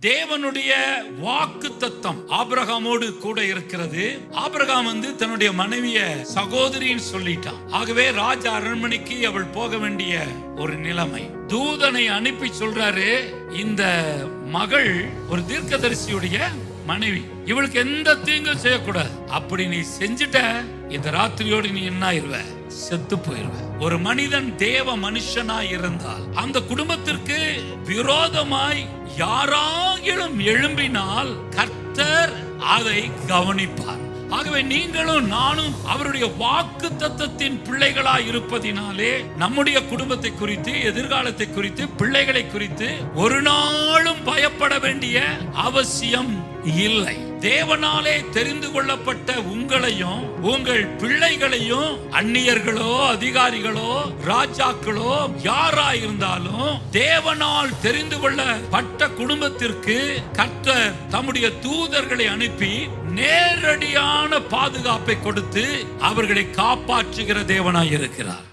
தேவனுடைய வாக்குத்தத்தம் ஆபிரகாமோடு கூட இருக்கிறது. ஆபிரகாம் தன்னுடைய மனைவிய சகோதரின்னு சொல்லிட்டான். ஆகவே ராஜ அரண்மனைக்கு அவள் போக வேண்டிய ஒரு நிலைமை. தூதனை அனுப்பி சொல்றாரு, இந்த மகள் ஒரு தீர்க்கதரிசியுடைய மனைவி, இவளுக்கு எந்த தீங்கும் செய்யக்கூடாது. அப்படி நீ செஞ்சுட்ட, இந்த ராத்திரியோடு நீ என்ன ஆயிருவ? செத்து போயிருவ. ஒரு மனிதன் தேவ மனுஷனாய் இருந்தால் அந்த குடும்பத்திற்கு விரோதமாய் யாராகிலும் எழும்பினால் கர்த்தர் அதை கவனிப்பார். ஆகவே நீங்களும் நானும் அவருடைய வாக்கு தத்தத்தின் பிள்ளைகளாய் இருப்பதினாலே நம்முடைய குடும்பத்தை குறித்து, எதிர்காலத்தை குறித்து, பிள்ளைகளை குறித்து ஒரு நாளும் பயப்பட வேண்டிய அவசியம் இல்லை. தேவனாலே தெரிந்து கொள்ளப்பட்ட உங்களையும் உங்கள் பிள்ளைகளையும் அந்நியர்களோ அதிகாரிகளோ ராஜாக்களோ யாராயிருந்தாலும் தேவனால் தெரிந்து கொள்ளப்பட்ட குடும்பத்திற்கு கர்த்தர் தம்முடைய தூதர்களை அனுப்பி நேரடியான பாதுகாப்பை கொடுத்து அவர்களை காப்பாற்றுகிற தேவனாய் இருக்கிறார்.